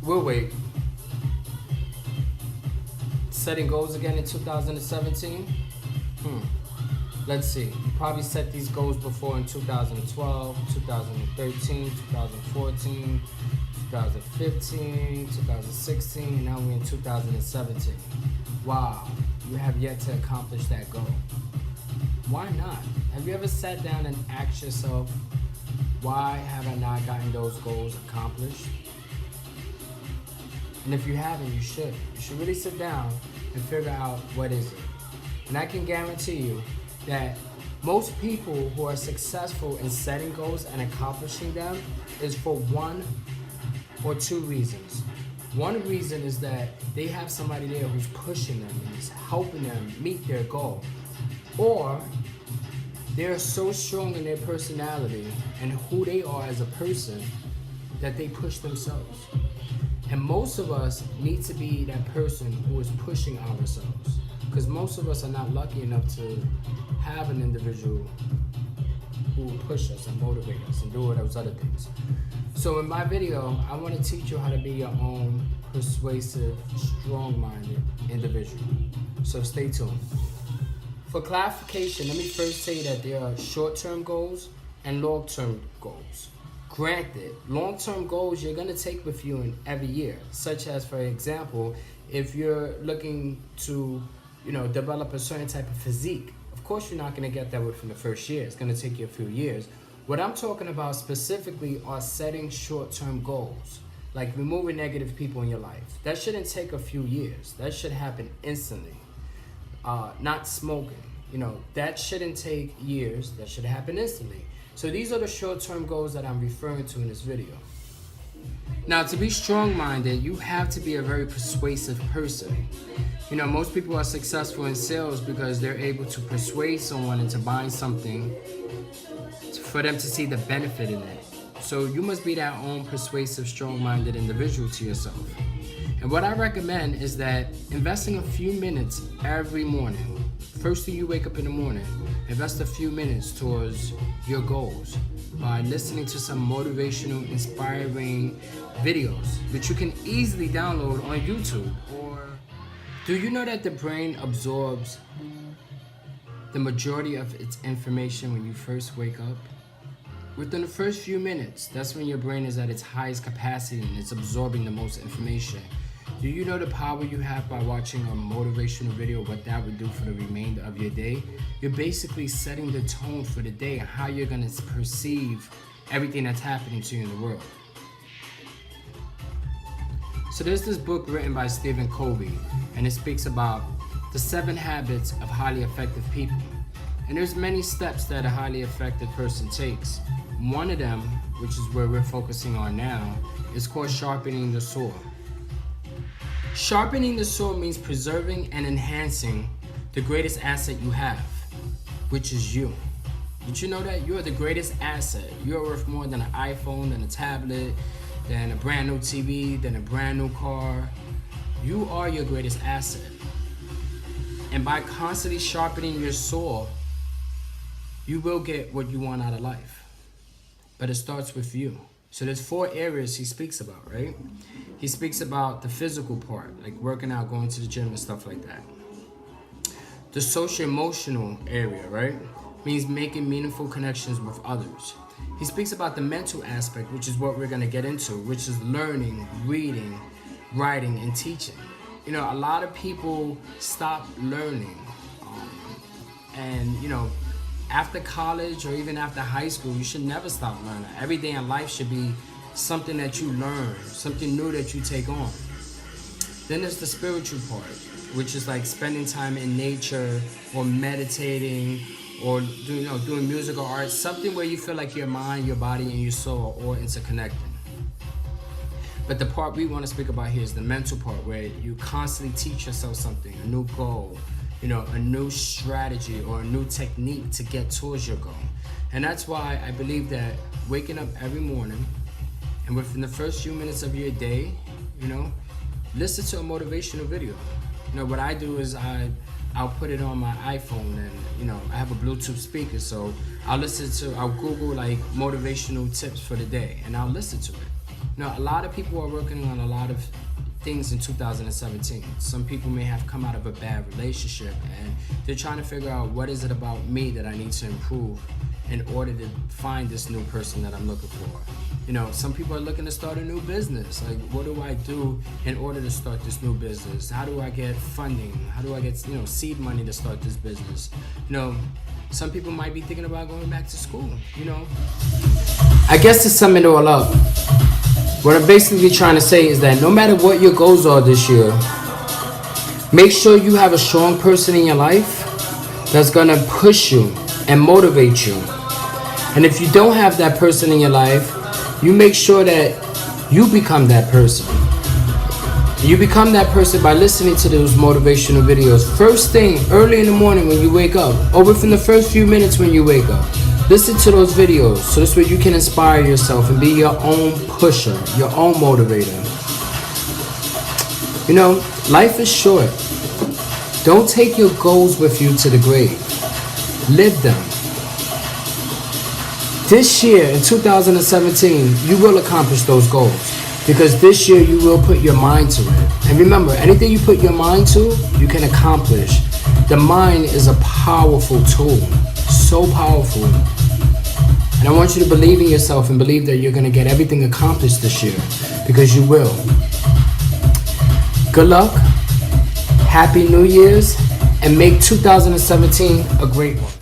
We'll wait. Setting goals again in 2017? Let's see. You probably set these goals before in 2012, 2013, 2014, 2015, 2016, and now we're in 2017. Wow, you have yet to accomplish that goal. Why not? Have you ever sat down and asked yourself, why have I not gotten those goals accomplished? And if you haven't, you should. You should really sit down and figure out what is it. And I can guarantee you that most people who are successful in setting goals and accomplishing them is for one or two reasons. One reason is that they have somebody there who's pushing them and is helping them meet their goal. Or they're so strong in their personality and who they are as a person that they push themselves. And most of us need to be that person who is pushing ourselves, because most of us are not lucky enough to have an individual who will push us and motivate us and do all those other things. So in my video, I want to teach you how to be your own persuasive, strong-minded individual. So stay tuned. For clarification, let me first say that there are short-term goals and long-term goals. Granted, long-term goals you're going to take with you in every year, such as, for example, if you're looking to, develop a certain type of physique, of course you're not going to get that within the first year. It's going to take you a few years. What I'm talking about specifically are setting short-term goals, like removing negative people in your life. That shouldn't take a few years. That should happen instantly. Not smoking, that shouldn't take years. That should happen instantly. So these are the short-term goals that I'm referring to in this video. Now, to be strong-minded, you have to be a very persuasive person. Most people are successful in sales because they're able to persuade someone into buying something for them to see the benefit in it. So you must be that own persuasive, strong-minded individual to yourself. And what I recommend is that investing a few minutes every morning, first thing you wake up in the morning, invest a few minutes towards your goals by listening to some motivational, inspiring videos that you can easily download on YouTube. Or do you know that the brain absorbs the majority of its information when you first wake up? Within the first few minutes, that's when your brain is at its highest capacity and it's absorbing the most information. Do you know the power you have by watching a motivational video, what that would do for the remainder of your day? You're basically setting the tone for the day and how you're going to perceive everything that's happening to you in the world. So there's this book written by Stephen Covey, and it speaks about the 7 habits of highly effective people. And there's many steps that a highly effective person takes. One of them, which is where we're focusing on now, is called sharpening the sword. Sharpening the sword means preserving and enhancing the greatest asset you have, which is you. Did you know that? You are the greatest asset. You're worth more than an iPhone, than a tablet, than a brand new TV, than a brand new car. You are your greatest asset. And by constantly sharpening your sword, you will get what you want out of life. But it starts with you. So there's 4 areas he speaks about, right? He speaks about the physical part, like working out, going to the gym and stuff like that. The social-emotional area, right? Means making meaningful connections with others. He speaks about the mental aspect, which is what we're going to get into, which is learning, reading, writing, and teaching. A lot of people stop learning. After college or even after high school, you should never stop learning. Every day in life should be something that you learn, something new that you take on. Then there's the spiritual part, which is like spending time in nature or meditating or doing music or art, something where you feel like your mind, your body, and your soul are all interconnected. But the part we want to speak about here is the mental part, where you constantly teach yourself something, a new goal, a new strategy or a new technique to get towards your goal. And that's why I believe that waking up every morning and within the first few minutes of your day, listen to a motivational video. What I do is I'll put it on my iPhone and, I have a Bluetooth speaker, so I'll Google like motivational tips for the day and I'll listen to it. Now, a lot of people are working on a lot of things in 2017. Some people may have come out of a bad relationship and they're trying to figure out what is it about me that I need to improve in order to find this new person that I'm looking for. You know, some people are looking to start a new business. Like, what do I do in order to start this new business? How do I get funding? How do I get, seed money to start this business? Some people might be thinking about going back to school, I guess to sum it all up, what I'm basically trying to say is that no matter what your goals are this year, make sure you have a strong person in your life that's gonna push you and motivate you. And if you don't have that person in your life, you make sure that you become that person. You become that person by listening to those motivational videos. First thing, early in the morning when you wake up, or within the first few minutes when you wake up. Listen to those videos so this way you can inspire yourself and be your own pusher, your own motivator. Life is short. Don't take your goals with you to the grave. Live them. This year, in 2017, you will accomplish those goals. Because this year you will put your mind to it. And remember, anything you put your mind to, you can accomplish. The mind is a powerful tool. So powerful. And I want you to believe in yourself and believe that you're going to get everything accomplished this year. Because you will. Good luck. Happy New Year's. And make 2017 a great one.